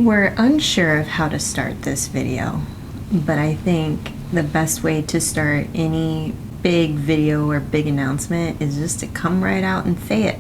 We're unsure of how to start this video, but I think the best way to start any big video or big announcement is just to come right out and say it.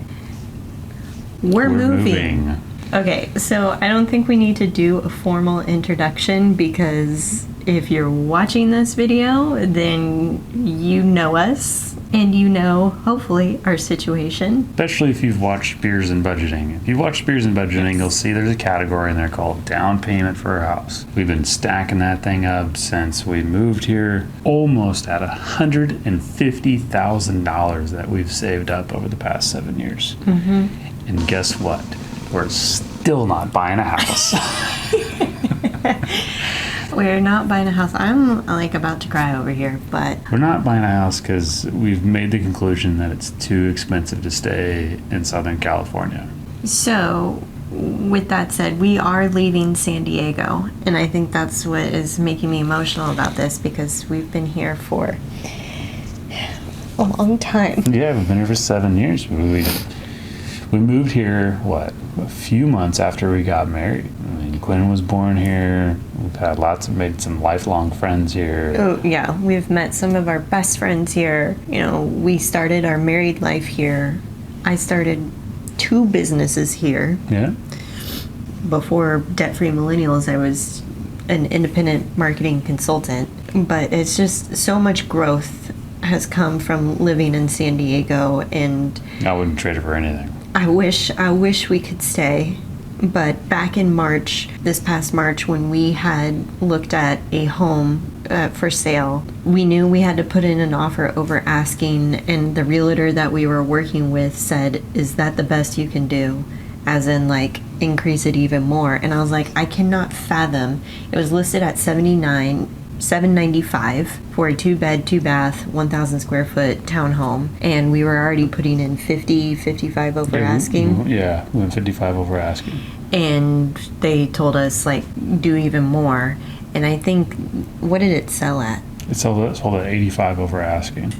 We're moving. Okay, so I don't think we need to do a formal introduction because if you're watching this video, then you know us and you know, hopefully, our situation. Especially if you've watched Beers and Budgeting. If you've watched Beers and Budgeting, You'll see there's a category in there called down payment for a house. We've been stacking that thing up since we moved here, almost at $150,000 that we've saved up over the past 7 years. Mm-hmm. And guess what? We're still not buying a house. We're not buying a house. I'm like about to cry over here, but... We're not buying a house because we've made the conclusion that it's too expensive to stay in Southern California. So, with that said, we are leaving San Diego, and I think that's what is making me emotional about this because we've been here for a long time. Yeah, we've been here for 7 years. We moved here, what, a few months after we got married. I mean, Quinn was born here. We've had made some lifelong friends here. Oh, yeah. We've met some of our best friends here. You know, we started our married life here. I started 2 businesses here. Yeah. Before Debt-Free Millennials, I was an independent marketing consultant. But it's just so much growth has come from living in San Diego, and I wouldn't trade it for anything. I wish we could stay, but back in March, this past March, when we had looked at a home for sale, we knew we had to put in an offer over asking, and the realtor that we were working with said, "Is that the best you can do?" As in, like, increase it even more. And I was like, I cannot fathom. It was listed at $795 for a 2-bed, 2-bath, 1,000 square foot townhome, and we were already putting in 55 over asking. Yeah, we went 55 over asking. And they told us, like, do even more. And I think, what did it sell at? It sold at 85 over asking.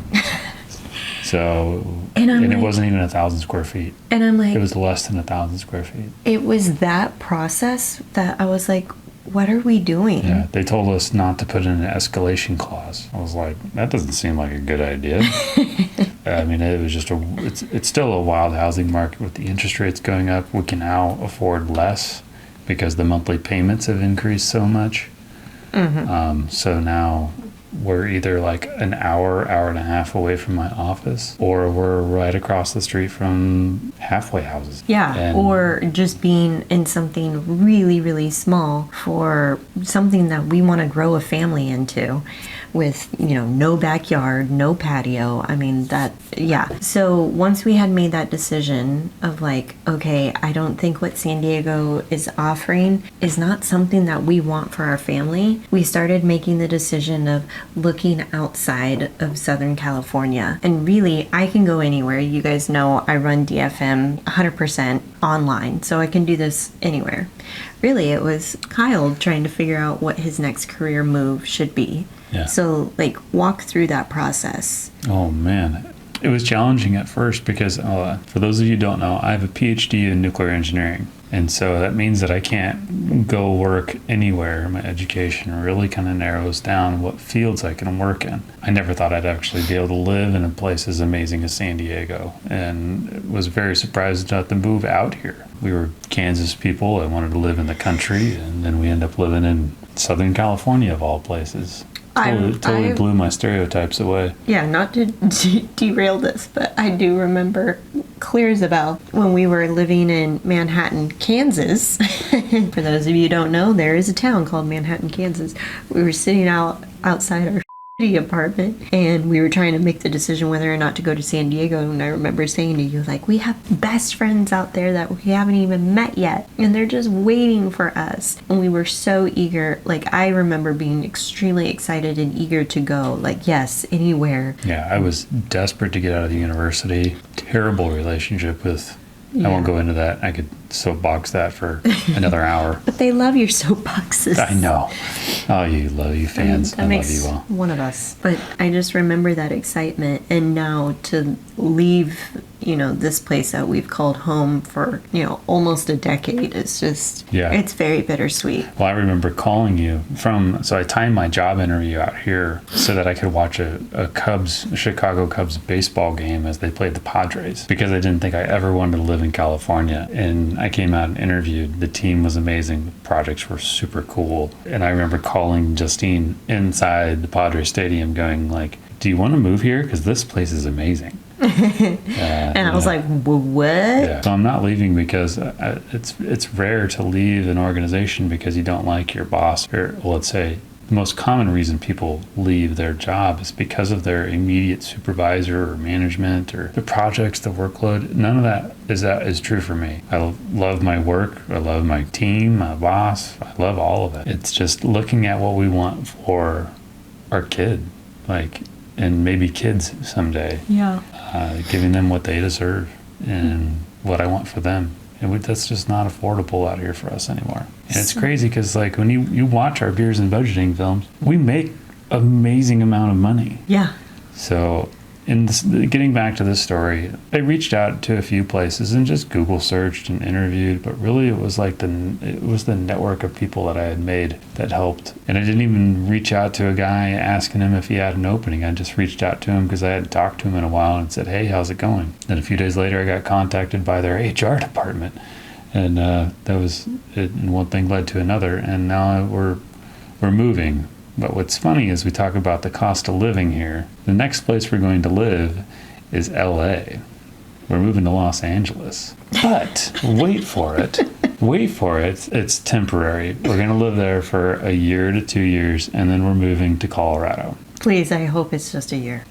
So, and it wasn't even 1,000 square feet. And I'm like, it was less than 1,000 square feet. It was that process that I was like, what are we doing? Yeah, they told us not to put in an escalation clause. I was like, that doesn't seem like a good idea. I mean, it was just it's still a wild housing market with the interest rates going up. We can now afford less because the monthly payments have increased so much. Mm-hmm. So now we're either like an hour and a half away from my office, or we're right across the street from halfway houses. Yeah, or just being in something really, really small for something that we want to grow a family into with, you know, no backyard, no patio. I mean, yeah. So once we had made that decision of like, okay, I don't think what San Diego is offering is not something that we want for our family, we started making the decision of looking outside of Southern California. And really, I can go anywhere. You guys know I run DFM 100% online, so I can do this anywhere. Really, it was Kyle trying to figure out what his next career move should be. Yeah. So, like, walk through that process. Oh, man. It was challenging at first because, for those of you who don't know, I have a PhD in nuclear engineering. And so that means that I can't go work anywhere. My education really kind of narrows down what fields I can work in. I never thought I'd actually be able to live in a place as amazing as San Diego, and was very surprised to have to move out here. We were Kansas people. I wanted to live in the country, and then we end up living in Southern California, of all places. Totally blew my stereotypes away. Yeah, not to derail this, but I do remember clear as a bell when we were living in Manhattan, Kansas. For those of you who don't know, there is a town called Manhattan, Kansas. We were sitting outside our apartment, and we were trying to make the decision whether or not to go to San Diego, and I remember saying to you, like, we have best friends out there that we haven't even met yet, and they're just waiting for us. And we were so eager. Like, I remember being extremely excited and eager to go, like, yes, anywhere. Yeah, I was desperate to get out of the university. Terrible relationship with I won't go into that. I could soapbox that for another hour. But they love your soapboxes. I know. Oh, you fans. I love you all. One of us. But I just remember that excitement. And now to leave this place that we've called home for, almost a decade. It's just, Yeah. it's very bittersweet. Well, I remember calling you so I timed my job interview out here so that I could watch a Chicago Cubs baseball game as they played the Padres, because I didn't think I ever wanted to live in California. And I came out and interviewed. The team was amazing. The projects were super cool. And I remember calling Justine inside the Padres stadium going like, do you want to move here? Because this place is amazing. And I was like, what? Yeah. So I'm not leaving because it's rare to leave an organization because you don't like your boss. Or let's say the most common reason people leave their job is because of their immediate supervisor or management or the projects, the workload. None of that is true for me. I love my work. I love my team, my boss. I love all of it. It's just looking at what we want for our kid, and maybe kids someday. Yeah. Giving them what they deserve and what I want for them. And that's just not affordable out here for us anymore. And it's crazy because when you watch our beers and budgeting films, we make amazing amount of money. Yeah. So getting back to this story, I reached out to a few places and just Google searched and interviewed, but really it was the network of people that I had made that helped. And I didn't even reach out to a guy asking him if he had an opening. I just reached out to him because I hadn't talked to him in a while and said, hey, how's it going? Then a few days later I got contacted by their HR department, and that was it, and one thing led to another, and now we're moving. But what's funny is we talk about the cost of living here. The next place we're going to live is LA. We're moving to Los Angeles. But wait for it. It's temporary. We're going to live there for a year to 2 years, and then we're moving to Colorado. Please, I hope it's just a year.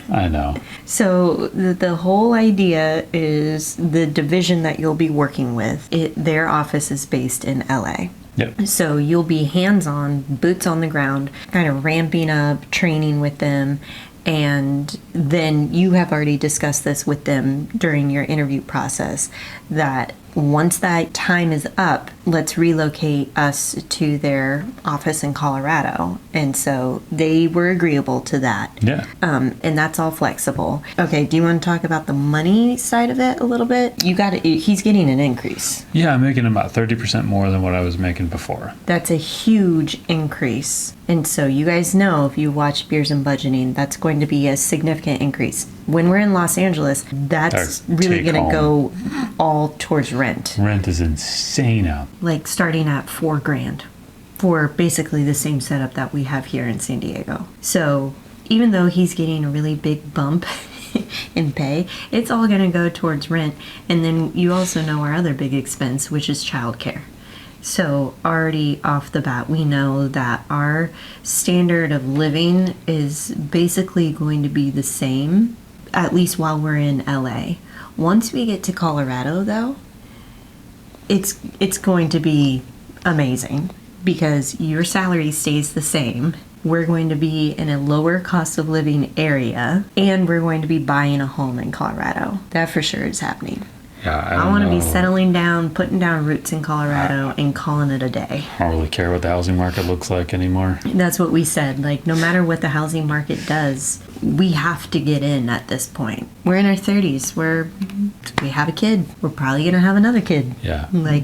I know. So the whole idea is the division that you'll be working with, their office is based in LA. Yep. So you'll be hands-on, boots on the ground, kind of ramping up, training with them. And then you have already discussed this with them during your interview process, that once that time is up, let's relocate us to their office in Colorado. And so they were agreeable to that. Yeah. And that's all flexible. Okay, do you want to talk about the money side of it a little bit? He's getting an increase. Yeah, I'm making about 30% more than what I was making before. That's a huge increase. And so you guys know, if you watch Beers and Budgeting, that's going to be a significant increase. When we're in Los Angeles, that's really going to go all towards rent. Rent is insane out. Like starting at $4,000 for basically the same setup that we have here in San Diego. So even though he's getting a really big bump in pay, it's all going to go towards rent. And then you also know our other big expense, which is childcare. So already off the bat, we know that our standard of living is basically going to be the same, at least while we're in LA. Once we get to Colorado, though, it's going to be amazing because your salary stays the same. We're going to be in a lower cost of living area, and we're going to be buying a home in Colorado. That for sure is happening. Yeah, I want to be settling down, putting down roots in Colorado, and calling it a day. I don't really care what the housing market looks like anymore. That's what we said. No matter what the housing market does, we have to get in at this point. We're in our 30s. We have a kid. We're probably going to have another kid. Yeah. We're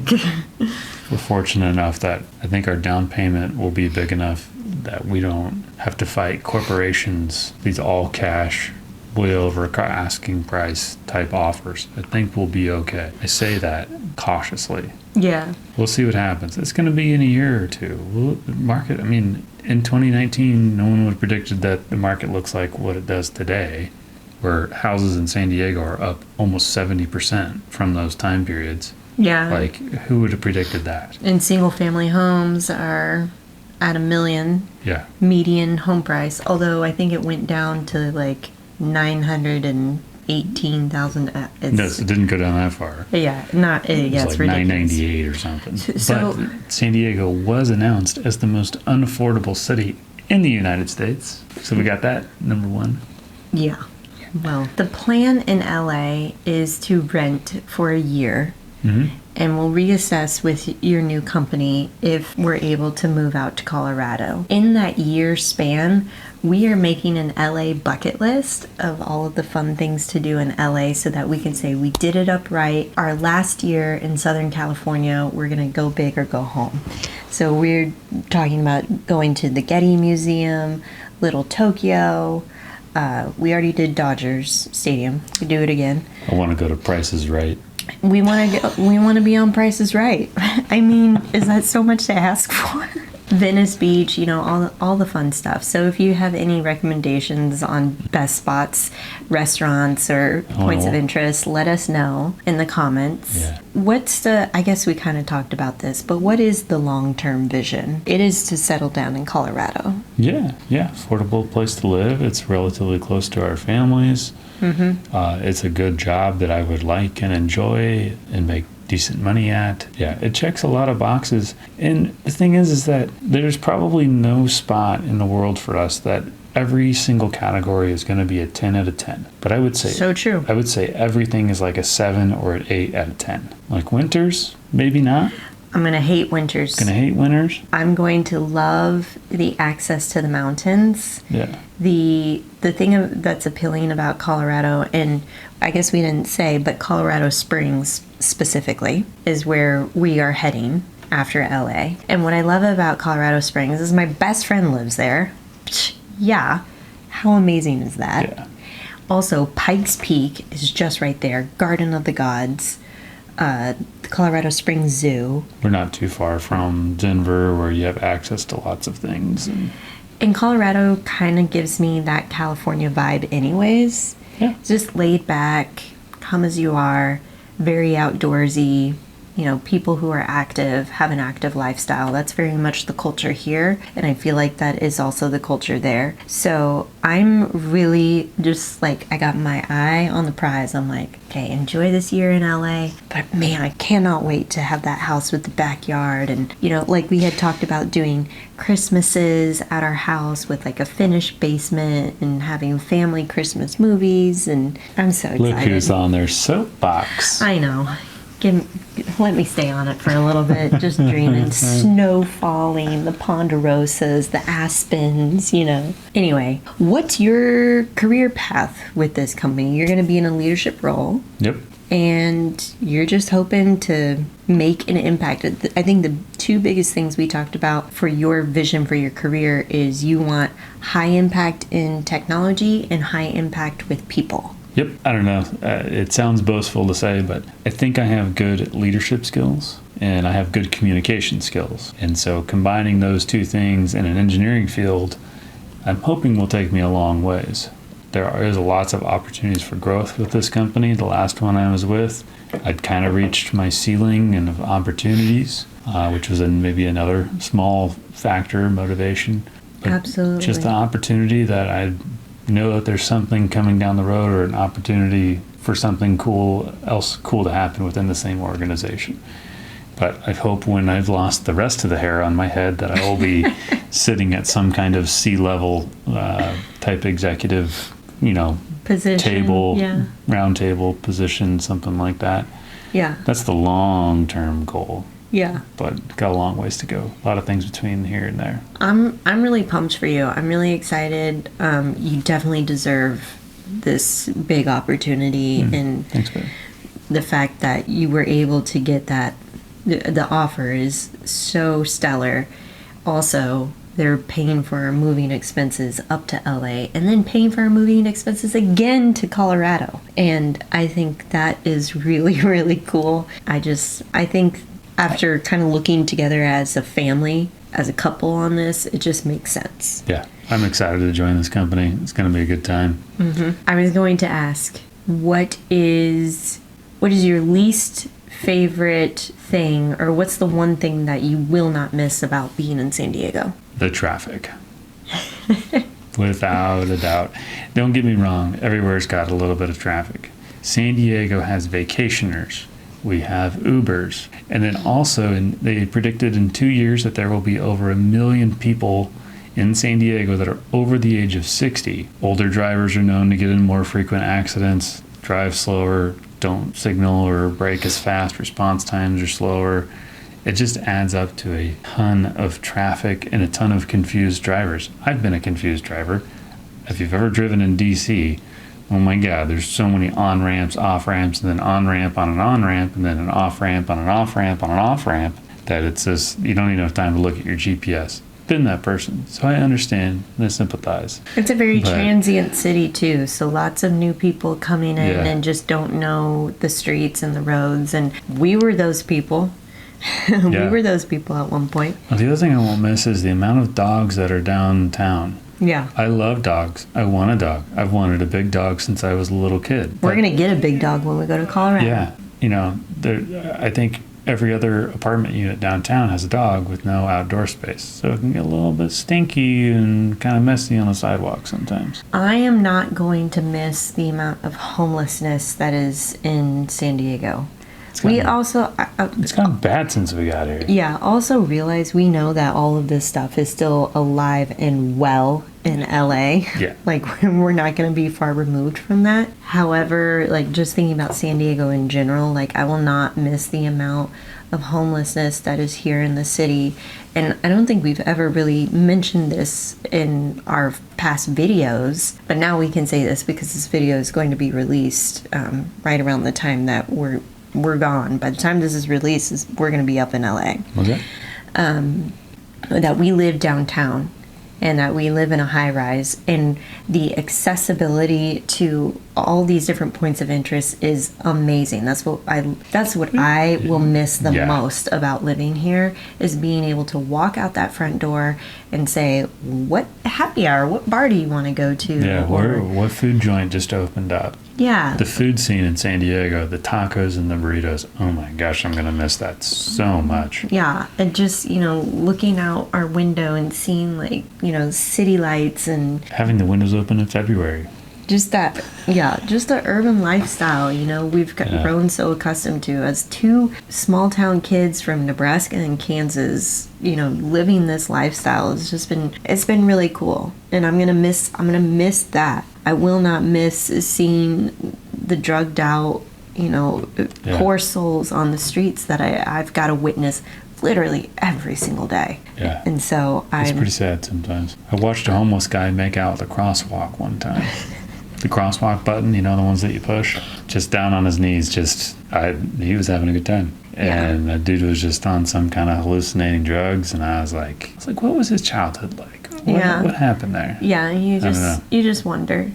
fortunate enough that I think our down payment will be big enough that we don't have to fight corporations, these all cash, way over asking price type offers. I think we'll be okay. I say that cautiously. Yeah. We'll see what happens. It's going to be in a year or two. The market, in 2019, no one would have predicted that the market looks like what it does today, where houses in San Diego are up almost 70% from those time periods. Yeah. Who would have predicted that? And single family homes are at $1 million. Yeah. Median home price. Although I think it went down to 918,000. No, it didn't go down that far. Yeah, it's ridiculous. 998 or something. So, but San Diego was announced as the most unaffordable city in the United States. So we got that, number one. Yeah. Well, the plan in LA is to rent for a year and we'll reassess with your new company if we're able to move out to Colorado. In that year span, we are making an LA bucket list of all of the fun things to do in LA so that we can say we did it upright. Our last year in Southern California, we're going to go big or go home. So we're talking about going to the Getty Museum, Little Tokyo. We already did Dodgers Stadium. We do it again. I want to go to Price is Right. We want to be on Price is Right. I mean, is that so much to ask for? Venice Beach, all the fun stuff. So if you have any recommendations on best spots, restaurants, or points of interest, let us know in the comments. Yeah. I guess we kind of talked about this, but what is the long-term vision? It is to settle down in Colorado. Yeah. Affordable place to live. It's relatively close to our families. It's a good job that I would like and enjoy and make decent money at. Yeah, it checks a lot of boxes. And the thing is that there's probably no spot in the world for us that every single category is going to be a 10 out of 10. But I would say so true. I would say everything is like a 7 or an 8 out of 10. Like winters, maybe not. I'm going to hate winters. I'm going to love the access to the mountains. Yeah. The thing that's appealing about Colorado, and I guess we didn't say, but Colorado Springs specifically is where we are heading after LA. And what I love about Colorado Springs is my best friend lives there. Yeah. How amazing is that? Yeah. Also, Pikes Peak is just right there. Garden of the Gods. The Colorado Springs Zoo. We're not too far from Denver where you have access to lots of things. And Colorado kind of gives me that California vibe anyways. Yeah. Just laid back, come as you are, very outdoorsy. People who are active, have an active lifestyle. That's very much the culture here. And I feel like that is also the culture there. So I'm really just I got my eye on the prize. I'm like, okay, enjoy this year in LA. But man, I cannot wait to have that house with the backyard. And, we had talked about doing Christmases at our house with a finished basement and having family Christmas movies. And I'm so excited. Look who's on their soapbox. I know. Let me stay on it for a little bit. Just dreaming. Snow falling, the ponderosas, the aspens, Anyway, what's your career path with this company? You're going to be in a leadership role. Yep. And you're just hoping to make an impact. I think the two biggest things we talked about for your vision for your career is you want high impact in technology and high impact with people. Yep. I don't know. It sounds boastful to say, but I think I have good leadership skills and I have good communication skills. And so combining those two things in an engineering field, I'm hoping will take me a long ways. There is lots of opportunities for growth with this company. The last one I was with, I'd kind of reached my ceiling and of opportunities, which was maybe another small factor, motivation. But absolutely. Just the opportunity that I know that there's something coming down the road or an opportunity for something cool to happen within the same organization. But I hope when I've lost the rest of the hair on my head that I will be sitting at some kind of C-level type executive, position, table, round table position, something like that. Yeah. That's the long-term goal. Yeah. But got a long ways to go. A lot of things between here and there. I'm really pumped for you. I'm really excited. You definitely deserve this big opportunity. And thanks, babe. The fact that you were able to get that, the offer is so stellar. Also, they're paying for our moving expenses up to LA and then paying for our moving expenses again to Colorado. And I think that is really, really cool. I think after kind of looking together as a family, as a couple on this, it just makes sense. Yeah, I'm excited to join this company. It's going to be a good time. I was going to ask, what is your least favorite thing, or what's the one thing that you will not miss about being in San Diego? The traffic. Without a doubt. Don't get me wrong, everywhere's got a little bit of traffic. San Diego has vacationers. We have Ubers. And then also, they predicted in 2 years that there will be over 1 million people in San Diego that are over the age of 60. Older drivers are known to get in more frequent accidents. drive slower, don't signal or brake as fast, response times are slower. It just adds up to a ton of traffic and a ton of confused drivers. I've been a confused driver. If you've ever driven in DC, oh my God, there's so many on-ramps, off-ramps, and then on-ramp on an on-ramp, and then an off-ramp on an off-ramp on an off-ramp, that it's just, you don't even have time to look at your GPS. Been that person, so I understand and I sympathize. It's a very transient city too, so lots of new people coming in and just don't know the streets and the roads, and we were those people. We were those people at one point. Well, the other thing I won't miss is the amount of dogs that are downtown. Yeah. I love dogs. I want a dog. I've wanted a big dog since I was a little kid. We're going to get a big dog when we go to Colorado. Yeah. You know, I think every other apartment unit downtown has a dog with no outdoor space. So it can get a little bit stinky and kind of messy on the sidewalk sometimes. I am not going to miss the amount of homelessness that is in San Diego. It's gotten bad since we got here. Yeah, also realize we know that all of this stuff is still alive and well in LA. Yeah. Like, we're not going to be far removed from that. However, like, just thinking about San Diego in general, like, I will not miss the amount of homelessness that is here in the city. And I don't think we've ever really mentioned this in our past videos, but now we can say this because this video is going to be released right around the time that we're gone. By the time this is released, we're going to be up in LA. Okay. That we live downtown and that we live in a high rise, and the accessibility to all these different points of interest is amazing. That's what I will miss the most about living here, is being able to walk out that front door and say, what happy hour, what bar do you want to go to? Yeah, what food joint just opened up? Yeah. The food scene in San Diego, the tacos and the burritos, oh my gosh, I'm going to miss that so much. Yeah, and just, looking out our window and seeing, like, city lights and... having the windows open in February. Just the urban lifestyle, we've grown so accustomed to as two small town kids from Nebraska and Kansas, living this lifestyle. It's been really cool. And I'm going to miss that. I will not miss seeing the drugged out, poor souls on the streets that I've got to witness literally every single day. Yeah. And so it's pretty sad sometimes. I watched a homeless guy make out with a crosswalk one time. The crosswalk button, the ones that you push, just down on his knees, he was having a good time. And that dude was just on some kind of hallucinating drugs, and I was like, what was his childhood like? What happened there? Yeah, you just wonder.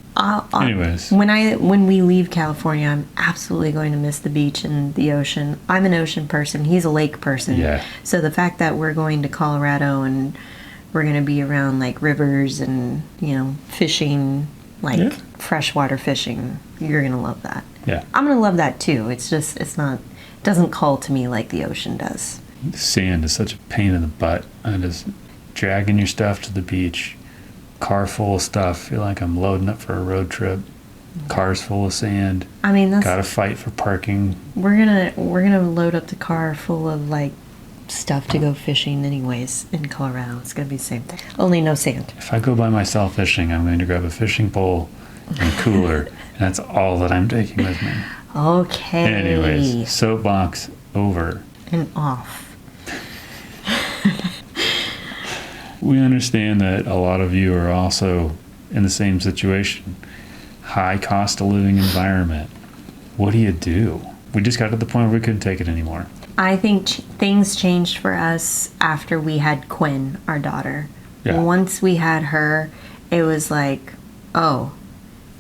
Anyways. When we leave California, I'm absolutely going to miss the beach and the ocean. I'm an ocean person. He's a lake person. Yeah. So the fact that we're going to Colorado and we're going to be around, like, rivers and, fishing, like freshwater fishing, you're going to love that. Yeah. I'm going to love that too. It doesn't call to me like the ocean does. Sand is such a pain in the butt. And just dragging your stuff to the beach, car full of stuff, feel like I'm loading up for a road trip. Car's full of sand. I mean, gotta fight for parking. We're gonna load up the car full of, like, stuff to go fishing anyways in Colorado. It's gonna be the same thing, only no sand. If I go by myself fishing, I'm going to grab a fishing pole and a cooler, and that's all that I'm taking with me. Okay. Anyways, soapbox over and off. We understand that a lot of you are also in the same situation. High cost of living environment. What do you do? We just got to the point where we couldn't take it anymore. I think things changed for us after we had Quinn, our daughter. Yeah. Once we had her, it was like,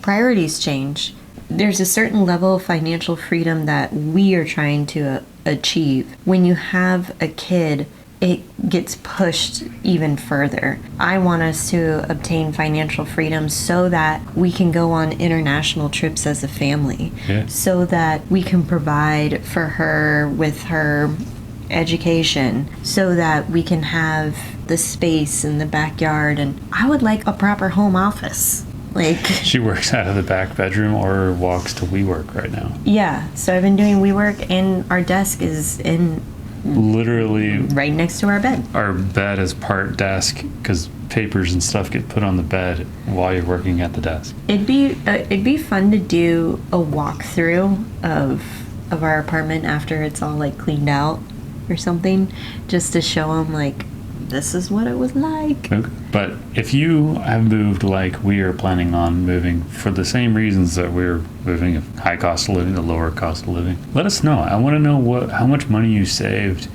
priorities change. There's a certain level of financial freedom that we are trying to achieve. When you have a kid, it gets pushed even further. I want us to obtain financial freedom so that we can go on international trips as a family, so that we can provide for her with her education, so that we can have the space in the backyard. And I would like a proper home office. Like, she works out of the back bedroom or walks to WeWork right now. Yeah, so I've been doing WeWork, and our desk is in literally right next to our bed. our bed is part desk because papers and stuff get put on the bed while you're working at the desk. It'd be fun to do a walkthrough of our apartment after it's all like cleaned out or something, just to show them like this is what it was like. Okay. But if you have moved like we are planning on moving for the same reasons that we're moving, high cost of living to lower cost of living, let us know. I want to know how much money you saved,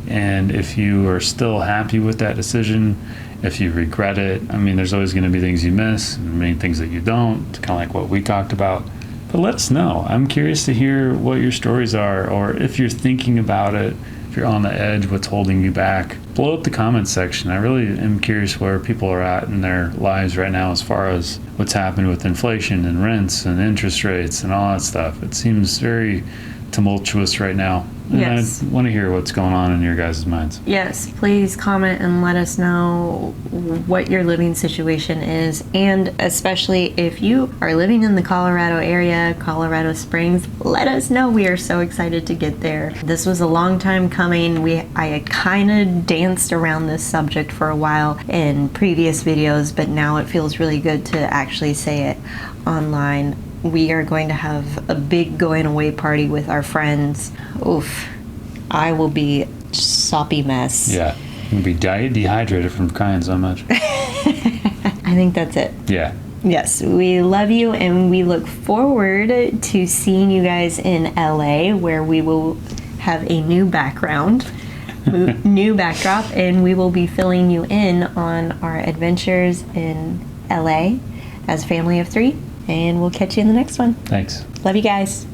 and if you are still happy with that decision, if you regret it. I mean, there's always going to be things you miss and many things that you don't, kind of like what we talked about. But let us know. I'm curious to hear what your stories are, or if you're thinking about it, if you're on the edge, what's holding you back. Blow up the comments section. I really am curious where people are at in their lives right now as far as what's happening with inflation and rents and interest rates and all that stuff. It seems very tumultuous right now. And Yes. I want to hear what's going on in your guys' minds. Yes, please comment and let us know what your living situation is, and especially if you are living in the Colorado area, Colorado Springs, let us know. We are so excited to get there. This was a long time coming. I had kind of danced around this subject for a while in previous videos, but now it feels really good to actually say it online. We are going to have a big going away party with our friends. Oof. I will be a soppy mess. Yeah. You'll be dehydrated from crying so much. I think that's it. Yeah. Yes, we love you, and we look forward to seeing you guys in LA, where we will have a new background, new backdrop, and we will be filling you in on our adventures in LA as a family of 3. And we'll catch you in the next one. Thanks. Love you guys.